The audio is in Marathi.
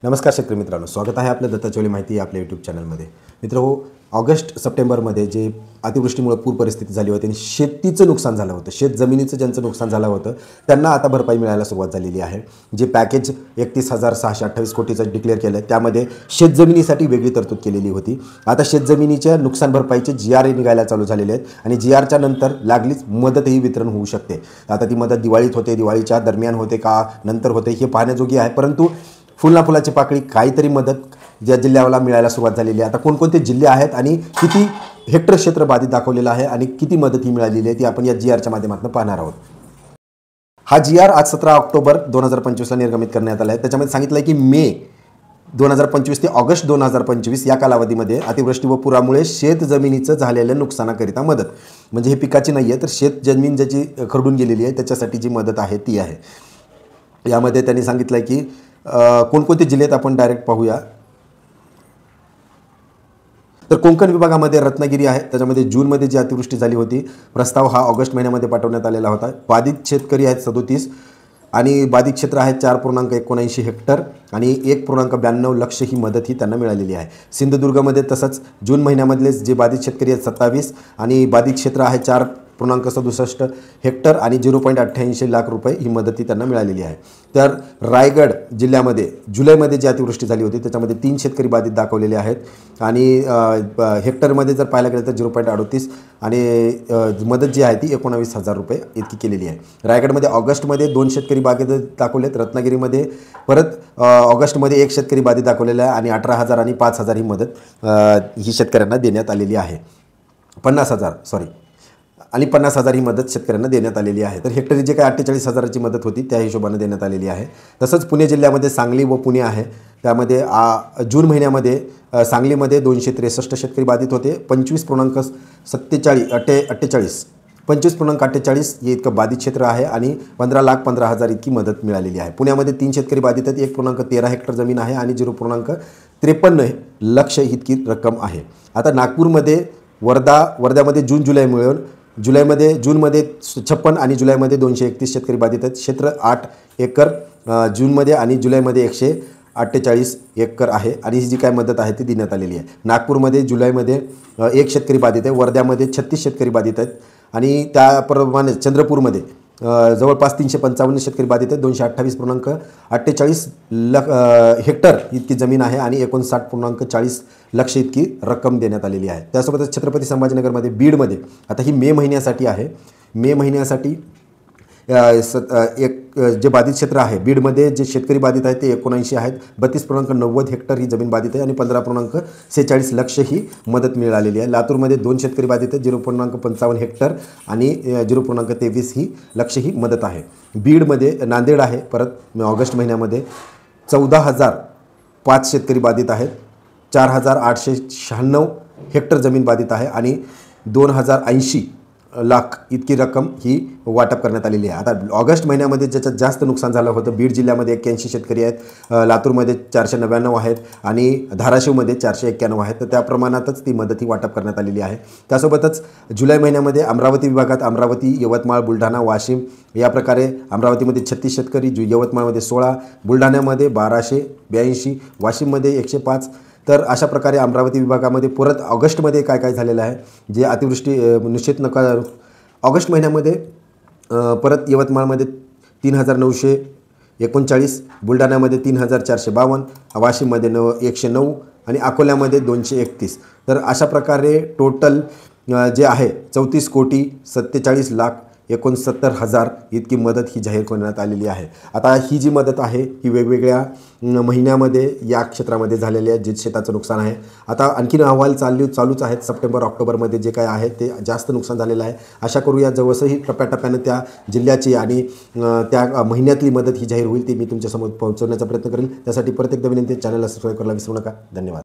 नमस्कार शेतकरी मित्रांनो, स्वागत आहे आपल्या दत्ताचौली माहिती आपल्या यूट्यूब चॅनलमध्ये। मित्रहो, ऑगस्ट सप्टेंबरमध्ये जे अतिवृष्टीमुळे पूर परिस्थिती झाली होती आणि शेतीचं नुकसान झालं होतं, शेत जमिनीचं ज्यांचं नुकसान झालं होतं त्यांना आता भरपाई मिळायला सुरुवात झालेली आहे। जे पॅकेज 31,628 कोटीचं डिक्लेअर केलं त्यामध्ये शेतजमिनीसाठी वेगळी तरतूद केलेली होती। आता शेतजमिनीच्या नुकसान भरपाईचे GR निघायला चालू झालेले आहेत आणि GRच्या नंतर लागलीच मदतही वितरण होऊ शकते। आता ती मदत दिवाळीत होते, दिवाळीच्या दरम्यान होते का नंतर होते हे पाहण्याजोगी आहे, परंतु फुलना फुलाची पाकळी काहीतरी मदत ज्या जिल्ह्याला मिळायला सुरुवात झालेली आहे। आता कोणकोणते जिल्हे आहेत आणि किती हेक्टर क्षेत्र बाधित दाखवलेलं आहे आणि किती मदत ही मिळालेली आहे ती आपण या GRच्या माध्यमातून पाहणार आहोत। हा GR आज 17 ऑक्टोबर 2025 ला निर्गमित करण्यात आला आहे। त्याच्यामध्ये सांगितलं आहे की मे 2025 ते ऑगस्ट 2025 या कालावधीमध्ये अतिवृष्टी व पुरामुळे शेत जमिनीचं झालेलं नुकसानाकरिता मदत, म्हणजे हे पिकाची नाही आहे तर शेत जमीन ज्याची खरडून गेलेली आहे त्याच्यासाठी जी मदत आहे ती आहे। यामध्ये त्यांनी सांगितलं की कोणकोणते जिल्हे आपण डायरेक्ट पाहूया। तर कोकण विभागामध्ये रत्नागिरी आहे, त्याच्यामध्ये जूनमध्ये जी अतिवृष्टी झाली होती प्रस्ताव हा ऑगस्ट महिन्यामध्ये पाठवण्यात आलेला होता। बाधित शेतकरी आहेत 37 आणि बाधित क्षेत्र आहे 4.79 हेक्टर आणि 1.92 लक्ष ही मदत ही त्यांना मिळालेली आहे। सिंधुदुर्गमध्ये तसंच जून महिन्यामधले जे बाधित शेतकरी आहेत 27 आणि बाधित क्षेत्र आहे 4.67 हेक्टर आणि 0.88 लाख रुपये ही मदत ही त्यांना मिळालेली आहे। तर रायगड जिल्ह्यामध्ये जुलैमध्ये जी अतिवृष्टी झाली होती त्याच्यामध्ये 3 शेतकरी बाधित दाखवलेले आहेत आणि हेक्टरमध्ये जर पाहायला गेलं तर 0.38 आणि मदत जी आहे ती 19,000 रुपये इतकी केलेली आहे। रायगडमध्ये ऑगस्टमध्ये 2 शेतकरी बाधित दाखवलेत, रत्नागिरीमध्ये परत ऑगस्टमध्ये 1 शेतकरी बाधित दाखवलेला आहे आणि 18,000 आणि 5,000 ही मदत ही शेतकऱ्यांना देण्यात आलेली आहे। 50,000 ही मदत शेतकऱ्यांना देण्यात आलेली आहे। तर हेक्टरी जे काही 48,000ची मदत होती त्या हिशोबाने देण्यात आलेली आहे। तसंच पुणे जिल्ह्यामध्ये सांगली व पुणे आहे, त्यामध्ये जून महिन्यामध्ये सांगलीमध्ये 263 शेतकरी बाधित होते, 25.48 हे इतकं बाधित क्षेत्र आहे आणि 15,15,000 इतकी मदत मिळालेली आहे। पुण्यामध्ये 3 शेतकरी बाधित आहेत, 1.13 हेक्टर जमीन आहे आणि 0.53 लक्ष इतकी रक्कम आहे। आता नागपूरमध्ये वर्ध्यामध्ये जून-जुलै मिळून जूनमध्ये 56 आणि जुलैमध्ये 231 शेतकरी बाधित आहेत। क्षेत्र 8 एकर जूनमध्ये आणि जुलैमध्ये 148 एकर आहे आणि ही जी काय मदत आहे ती देण्यात आलेली आहे। नागपूरमध्ये जुलैमध्ये 1 शेतकरी बाधित आहे, वर्ध्यामध्ये 36 शेतकरी बाधित आहेत आणि त्याप्रमाणे चंद्रपूरमध्ये जवळपास 355 शेतकरी बाधित आहेत, 228.48 हेक्टर इतकी जमीन आहे आणि 59.40 लक्ष इतकी रक्कम देण्यात आलेली आहे। त्यासोबतच छत्रपती संभाजीनगरमध्ये बीडमध्ये आता ही मे महिन्यासाठी आहे, मे महिन्यासाठी जे बाधित क्षेत्र आहे बीडमध्ये जे शेतकरी बाधित आहेत ते 79 आहेत, 32.90 हेक्टर ही जमीन बाधित आहे आणि 15.46 लक्ष ही मदत मिळालेली आहे। लातूरमध्ये 2 शेतकरी बाधित आहेत, 0.55 हेक्टर आणि 0.23 ही लक्ष ही मदत आहे। बीडमध्ये नांदेड आहे, परत ऑगस्ट महिन्यामध्ये 14,005 शेतकरी बाधित आहेत, 4,896 हेक्टर जमीन बाधित आहे आणि 2,080 लाख इतकी रक्कम ही वाटप करण्यात आलेली आहे। आता ऑगस्ट महिन्यामध्ये ज्याच्यात जास्त नुकसान झालं होतं बीड जिल्ह्यामध्ये 81 शेतकरी आहेत, लातूरमध्ये 499 आहेत आणि धाराशिवमध्ये 491 आहेत, तर त्या प्रमाणातच ती मदत ही वाटप करण्यात आलेली आहे। त्यासोबतच जुलै महिन्यामध्ये अमरावती विभागात अमरावती, यवतमाळ, बुलढाणा, वाशिम या प्रकारे अमरावतीमध्ये 36 शेतकरी, यवतमाळमध्ये 16, बुलढाण्यामध्ये 1282, वाशिममध्ये 105। तर अशा प्रकारे अमरावती विभागामध्ये परत ऑगस्टमध्ये काय काय झालेलं आहे जे अतिवृष्टी निश्चित ऑगस्ट महिन्यामध्ये परत यवतमाळमध्ये 3,939, बुलढाण्यामध्ये 3,452, वाशिममध्ये 109 आणि अकोल्यामध्ये 231। तर अशा प्रकारे टोटल जे आहे 34,47,69,000 इतकी मदत ही जाहीर करण्यात आलेली आहे। आता ही जी मदत आहे ही वेगवेगळ्या महिन्यामध्ये या क्षेत्रामध्ये झालेली आहे जे शेताचं नुकसान आहे। आता आणखीन अहवाल चालूच आहेत, सप्टेंबर ऑक्टोबरमध्ये जे काय आहे ते जास्त नुकसान झालेलं आहे। आशा करूया जवळही टप्प्याटप्प्यानं त्या जिल्ह्याची आणि त्या महिन्यातली मदत ही जाहीर होईल ती मी तुमच्यासमोर पोहोचवण्याचा प्रयत्न करेल। त्यासाठी परत एकदा विनंती, चॅनलला सबस्क्राईब करायला विसरू नका। धन्यवाद।